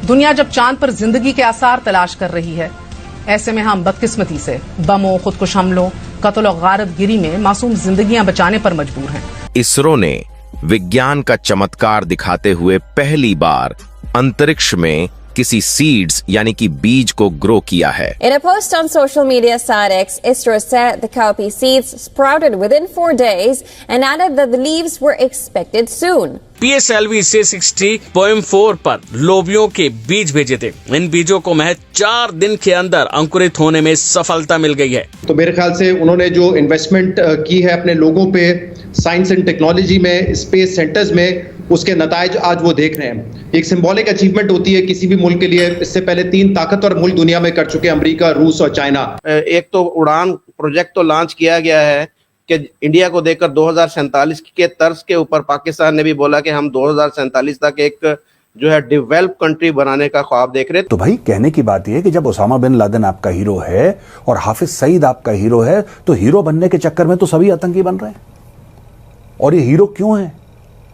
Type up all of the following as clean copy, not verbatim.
दुनिया जब चांद पर जिंदगी के आसार तलाश कर रही है, ऐसे में हम बदकिस्मती से बमों, खुदकुश हमलों, कत्ल और गारतगिरी में मासूम जिंदगियां बचाने पर मजबूर हैं। इसरो ने विज्ञान का चमत्कार दिखाते हुए पहली बार अंतरिक्ष में किसी सीड्स यानी कि बीज को ग्रो किया है। In a post on social media site X, ISRO said the cowpea seeds sprouted within 4 days and added that the leaves were expected soon. PSLV से 60.4 पर लोबियों के बीज भेजे थे। इन बीजों को महज 4 दिन के अंदर अंकुरित होने में सफलता मिल गई है। तो मेरे ख्याल से उन्होंने जो इन्वेस्टमेंट की है अपने लोगों पे, साइंस एंड टेक्नोलॉजी में, स्पेस सेंटर्स में, उसके नतायज आज वो देख रहे हैं। एक सिंबॉलिक अचीवमेंट होती है किसी भी मुल्क के लिए। इससे पहले 3 ताकतवर मुल्क दुनिया में कर चुके हैं, अमेरिका, रूस और चाइना। एक तो उड़ान प्रोजेक्ट तो लॉन्च किया गया है कि इंडिया को देखकर 2047 के तर्ज के ऊपर पाकिस्तान ने भी बोला कि हम 2047 तक एक जो है डेवलप कंट्री बनाने का ख्वाब देख रहे। तो भाई कहने की बात यह है कि जब ओसामा बिन लादेन आपका हीरो है और हाफिज सईद आपका हीरो है, तो हीरो बनने के चक्कर में तो सभी आतंकी बन रहे हैं। और ये हीरो क्यों है?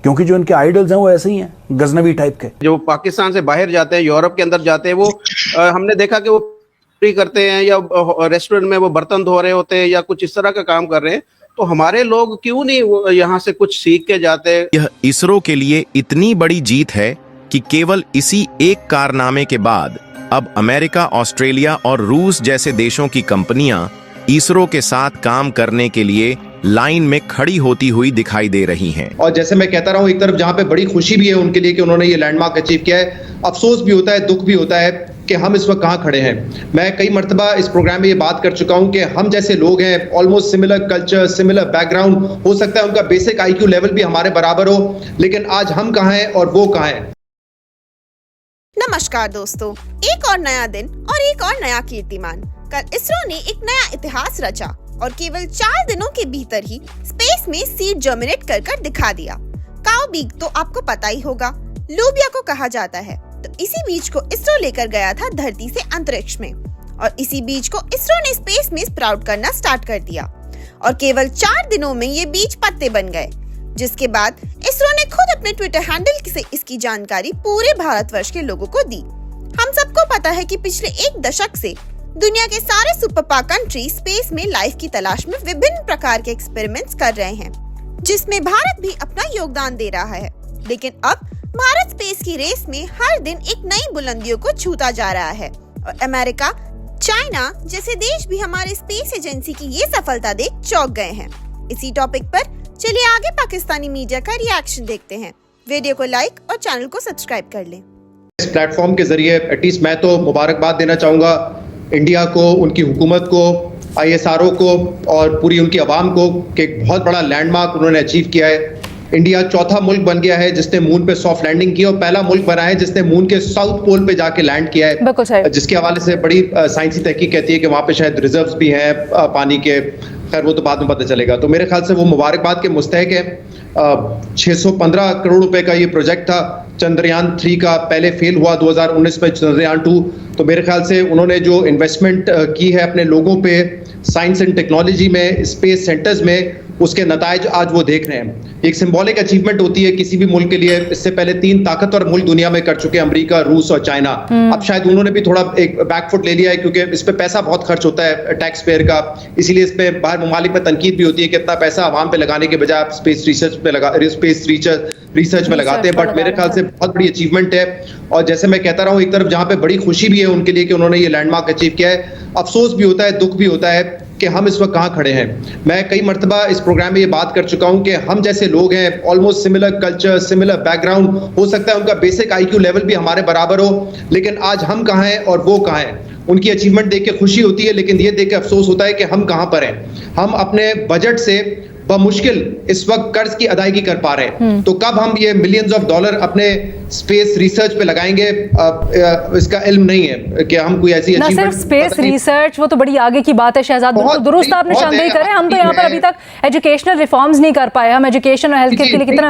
क्योंकि जो इनके आइडल्स हैं वो ऐसे ही हैं, गजनवी टाइप के। जो पाकिस्तान से बाहर जाते हैं, यूरोप के अंदर जाते हैं, वो हमने देखा कि वो करते हैं या रेस्टोरेंट में वो बर्तन धो रहे होते हैं या कुछ इस तरह का काम कर रहे हैं। तो हमारे लोग क्यों नहीं यहाँ से कुछ सीख के जाते? यह इसरो के लिए इतनी बड़ी जीत है कि केवल इसी एक कारनामे के बाद अब अमेरिका, ऑस्ट्रेलिया और रूस जैसे देशों की कंपनियां इसरो के साथ काम करने के लिए लाइन में खड़ी होती हुई दिखाई दे रही हैं। और जैसे मैं कहता रहा हूं, एक तरफ जहां पे बड़ी खुशी भी है उनके लिए कि उन्होंने ये लैंडमार्क अचीव किया है, अफसोस भी होता है, दुख भी होता है कि हम इस वक्त कहां खड़े हैं। मैं कई मर्तबा इस प्रोग्राम में ये बात कर चुका हूं कि हम जैसे लोग हैं, almost similar culture, similar background, हो सकता है उनका बेसिक IQ लेवल भी हमारे बराबर हो, लेकिन आज हम कहां हैं और वो कहां हैं। नमस्कार दोस्तों, एक और नया दिन और एक और नया कीर्तिमान। कल इसरो ने एक नया इतिहास रचा और केवल 4 दिनों के भीतर ही स्पेस में सीड जर्मिनेट कर दिखा दिया। काउ बीज तो आपको पता ही होगा, लोबिया को कहा जाता है। तो इसी बीज को इसरो लेकर गया था धरती से अंतरिक्ष में और इसी बीज को इसरो ने स्पेस में स्प्राउट करना स्टार्ट कर दिया और केवल 4 दिनों में ये बीज पत्ते बन गए, जिसके बाद इसरो ने खुद अपने ट्विटर हैंडल से इसकी जानकारी पूरे भारतवर्ष के लोगों को दी। हम सबको पता है कि पिछले 1 दशक से दुनिया के सारे सुपर पावर कंट्री स्पेस में लाइफ की तलाश में विभिन्न प्रकार के एक्सपेरिमेंट्स कर रहे हैं, जिसमें भारत भी अपना योगदान दे रहा है। लेकिन अब भारत स्पेस की रेस में हर दिन एक नई बुलंदियों को छूता जा रहा है और अमेरिका, चाइना जैसे देश भी हमारे स्पेस एजेंसी की ये सफलता देख चौंक गए हैं। इसी टॉपिक पर चलिए आगे पाकिस्तानी मीडिया का रिएक्शन देखते हैं। वीडियो को लाइक और चैनल को सब्सक्राइब कर लें। इस प्लेटफॉर्म के जरिए एटलीस्ट मैं तो मुबारकबाद देना चाहूंगा इंडिया को, उनकी हुकूमत को, ISRO को और पूरी उनकी आवाम को कि एक बहुत बड़ा लैंडमार्क उन्होंने अचीव किया है। इंडिया चौथा मुल्क बन गया है जिसने मून पे सॉफ्ट लैंडिंग की और पहला मुल्क बना है जिसने मून के साउथ पोल पे जाके लैंड किया है, जिसके हवाले से बड़ी साइंसी तहकीक कहती है कि वहाँ पे शायद रिजर्व्स भी हैं पानी के। खैर वो तो बाद में पता चलेगा। तो मेरे ख्याल से वो मुबारकबाद के मुस्तहक है। 615 करोड़ रुपए का ये प्रोजेक्ट था। चंद्रयान 3 का पहले फेल हुआ 2019 में, चंद्रयान 2। तो मेरे ख्याल से उन्होंने जो इन्वेस्टमेंट की है अपने लोगों पे, साइंस एंड टेक्नोलॉजी में, स्पेस सेंटर्स में, उसके नतायज आज वो देख रहे हैं। एक सिंबॉलिक अचीवमेंट होती है किसी भी मुल्क के लिए। इससे पहले 3 ताकतवर मुल्क दुनिया में कर चुके हैं, अमेरिका, रूस और चाइना। अब शायद उन्होंने भी थोड़ा एक बैकफुट ले लिया है क्योंकि इस पे पैसा बहुत खर्च होता है टैक्स पेयर का, इसीलिए इस पे बाहर ममालिक में तनकीद भी होती है कि इतना पैसा आवाम पे लगाने के बजाय आप स्पेस रिसर्च में लगाते हैं। बट मेरे ख्याल से बहुत बड़ी अचीवमेंट है। और जैसे मैं कहता रहा हूँ, एक तरफ जहाँ पे बड़ी खुशी भी है उनके लिए कि उन्होंने ये लैंडमार्क अचीव किया है, अफसोस भी होता है, दुख भी होता है कि हम इस वक्त कहां खड़े हैं। मैं कई मर्तबा इस प्रोग्राम में ये बात कर चुका हूं कि हम जैसे लोग हैं, almost similar culture, similar background, हो सकता है उनका बेसिक IQ लेवल भी हमारे बराबर हो, लेकिन आज हम कहां हैं और वो कहां हैं। उनकी अचीवमेंट देख के खुशी होती है, लेकिन ये देख के अफसोस होता है कि हम कहां पर हैं। हम अपने बजट से बमुश्किल इस वक्त कर्ज की अदायगी कर पा रहे हैं। तो कब हम ये मिलियंस ऑफ डॉलर अपने स्पेस रिसर्च पे लगाएंगे, इसका इल्म नहीं है कि हम कोई ऐसी सिर्फ स्पेस रिसर्च, वो तो बड़ी आगे की बात है शहजाद। बिल्कुल दुरुस्त आपने शानदार करें। हम तो यहाँ पर अभी तक एजुकेशनल रिफॉर्म्स नहीं कर पाए। हम एजुकेशन और हेल्थ केयर के लिए कितना,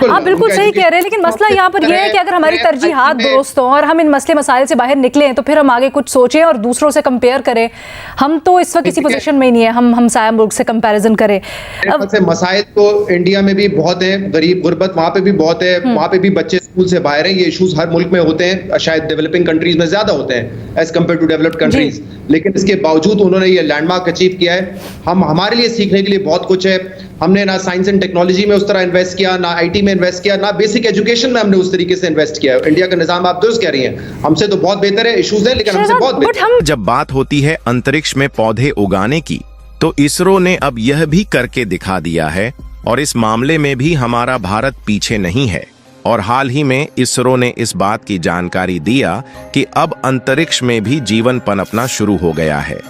आप बिल्कुल सही कह रहे हैं, लेकिन मसला यहाँ पर यह है कि अगर हमारी तरजीहात दुरुस्त हों और हम इन मसले मसाइल से बाहर निकलें तो फिर हम आगे कुछ सोचें और दूसरों से कंपेयर करें। हम तो इस वक्त किसी पोजीशन में ही नहीं है हम हमसाया मुल्क से कंपैरिजन करें। से मसाइल तो इंडिया में भी बहुत है, गरीब गुर्बत वहां पे भी बहुत है, वहां पे भी बच्चे स्कूल से बाहर हैं। ये इश्यूज हर मुल्क में होते हैं, शायद डेवलपिंग कंट्रीज में ज्यादा होते हैं as compared to developed countries, लेकिन इसके बावजूद उन्होंने ये लैंडमार्क अचीव किया है। हमारे लिए सीखने के लिए बहुत कुछ है। हमने ना साइंस एंड टेक्नोलॉजी में उस तरह इन्वेस्ट किया, ना आईटी में इन्वेस्ट किया, ना बेसिक एजुकेशन में हमने उस तरीके से इन्वेस्ट किया। इंडिया का निजाम आप दुरुस्त कह रही हैं, हमसे तो बहुत बेहतर है, इश्यूज है लेकिन हमसे बहुत बेहतर। जब बात होती है अंतरिक्ष में पौधे उगाने की, तो इसरो ने अब यह भी करके दिखा दिया है, और इस मामले में भी हमारा भारत पीछे नहीं है। और हाल ही में इसरो ने इस बात की जानकारी दिया कि अब अंतरिक्ष में भी जीवन पनपना शुरू हो गया है।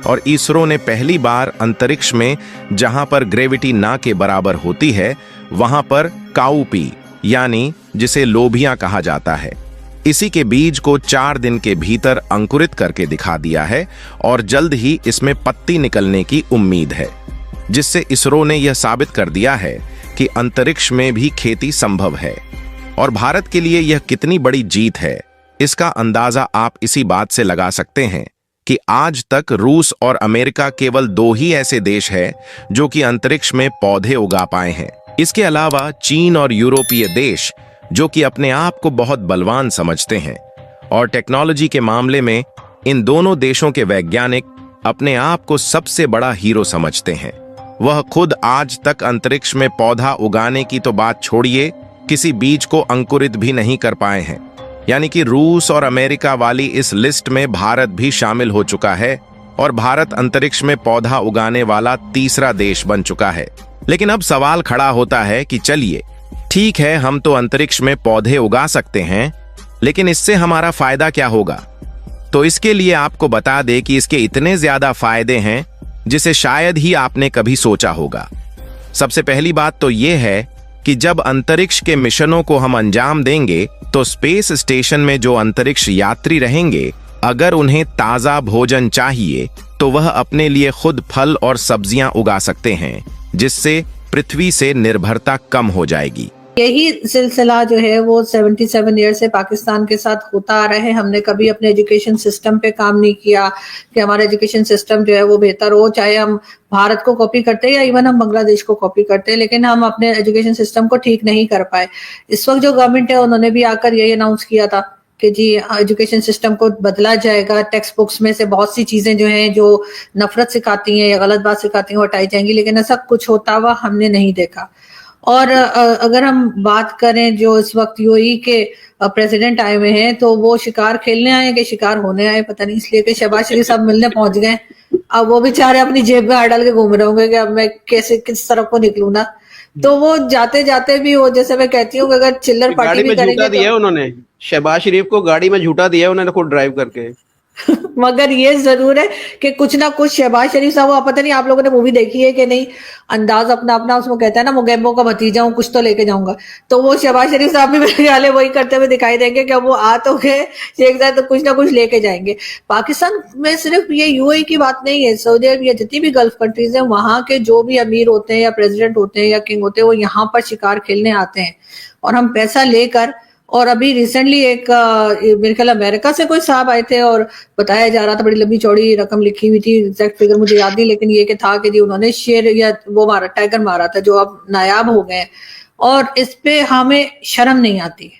और इसरो ने पहली बार अंतरिक्ष में जहां पर ग्रेविटी ना के बराबर होती है, वहां पर काउपी यानी जिसे लोबिया कहा जाता है, इसी के बीज को 4 दिन के भीतर अंकुरित करके दिखा दिया है, और जल्द ही इसमें पत्ती निकलने की उम्मीद है, जिससे इसरो ने यह साबित कर दिया है कि अंतरिक्ष में भी खेती संभव है। और भारत के लिए यह कितनी बड़ी जीत है, इसका अंदाजा आप इसी बात से लगा सकते हैं कि आज तक रूस और अमेरिका केवल 2 ही ऐसे देश हैं जो कि अंतरिक्ष में पौधे उगा पाए हैं। इसके अलावा चीन और यूरोपीय देश, जो कि अपने आप को बहुत बलवान समझते हैं, और टेक्नोलॉजी के मामले में इन दोनों देशों के वैज्ञानिक अपने आप को सबसे बड़ा हीरो समझते हैं। वह खुद आज तक अंतरिक्ष में पौधा उगाने की तो बात छोड़िए, किसी बीज को अंकुरित भी नहीं कर पाए हैं। यानी कि रूस और अमेरिका वाली इस लिस्ट में भारत भी शामिल हो चुका है, और भारत अंतरिक्ष में पौधा उगाने वाला तीसरा देश बन चुका है। लेकिन अब सवाल खड़ा होता है कि चलिए ठीक है, हम तो अंतरिक्ष में पौधे उगा सकते हैं, लेकिन इससे हमारा फायदा क्या होगा? तो इसके लिए आपको बता दें कि इसके इतने ज्यादा फायदे हैं जिसे शायद ही आपने कभी सोचा होगा। सबसे पहली बात तो यह है कि जब अंतरिक्ष के मिशनों को हम अंजाम देंगे, तो स्पेस स्टेशन में जो अंतरिक्ष यात्री रहेंगे, अगर उन्हें ताजा भोजन चाहिए तो वह अपने लिए खुद फल और सब्जियां उगा सकते हैं, जिससे पृथ्वी से निर्भरता कम हो जाएगी। यही सिलसिला जो है वो 77 ईयर से पाकिस्तान के साथ होता आ रहा है। हमने कभी अपने एजुकेशन सिस्टम पे काम नहीं किया कि हमारा एजुकेशन सिस्टम जो है वो बेहतर हो, चाहे हम भारत को कॉपी करते हैं या इवन हम बांग्लादेश को कॉपी करते हैं, लेकिन हम अपने एजुकेशन सिस्टम को ठीक नहीं कर पाए। इस वक्त जो गवर्नमेंट है उन्होंने भी आकर यही अनाउंस किया था कि जी एजुकेशन सिस्टम को बदला जाएगा, टेक्स्ट बुक्स में से बहुत सी चीजें जो हैं जो नफरत सिखाती हैं या गलत बात सिखाती हैं वो हटाई जाएंगी, लेकिन ऐसा कुछ होता हुआ हमने नहीं देखा। और अगर हम बात करें जो इस वक्त यूएई के प्रेसिडेंट आए हुए हैं, तो वो शिकार खेलने आए कि शिकार होने आए पता नहीं, इसलिए कि शहबाज शरीफ साहब मिलने पहुंच गए। अब वो बेचारे अपनी जेब में हाथ डाल के घूम रहे होंगे कि अब मैं कैसे किस तरफ को निकलूं ना, तो वो जाते जाते भी वो, जैसे मैं कहती हूँ, अगर चिल्लर पार्टी भी करेंगे दिया उन्होंने शहबाज शरीफ को गाड़ी में झूठा दिया उन्होंने खुद ड्राइव करके। मगर ये जरूर है कि कुछ ना कुछ शहबाज शरीफ साहब, वो पता नहीं आप लोगों ने मूवी देखी है कि नहीं, अंदाज अपना अपना, उसमें कहता है ना मुगेम्बो का भतीजा हूं, कुछ तो लेके जाऊंगा, तो वो शहबाज शरीफ साहब भी मेरे ख्याल है वही करते हुए दिखाई देंगे कि वो आ तो गए एक साथ, तो कुछ ना कुछ लेके जाएंगे। पाकिस्तान में सिर्फ ये यूएई की बात नहीं है, सऊदी अरब या जितनी भी गल्फ कंट्रीज हैं, वहां के जो भी अमीर होते हैं या प्रेसिडेंट होते हैं या किंग होते हैं, वो यहाँ पर शिकार खेलने आते हैं और हम पैसा लेकर। और अभी रिसेंटली एक मेरे ख्याल अमेरिका से कोई साहब आए थे और बताया जा रहा था, बड़ी लंबी चौड़ी रकम लिखी हुई थी, एग्जैक्ट फिगर मुझे याद नहीं, लेकिन ये कि था कि जी उन्होंने शेर या वो मारा, टाइगर मारा था जो अब नायाब हो गए, और इस पे हमें शर्म नहीं आती।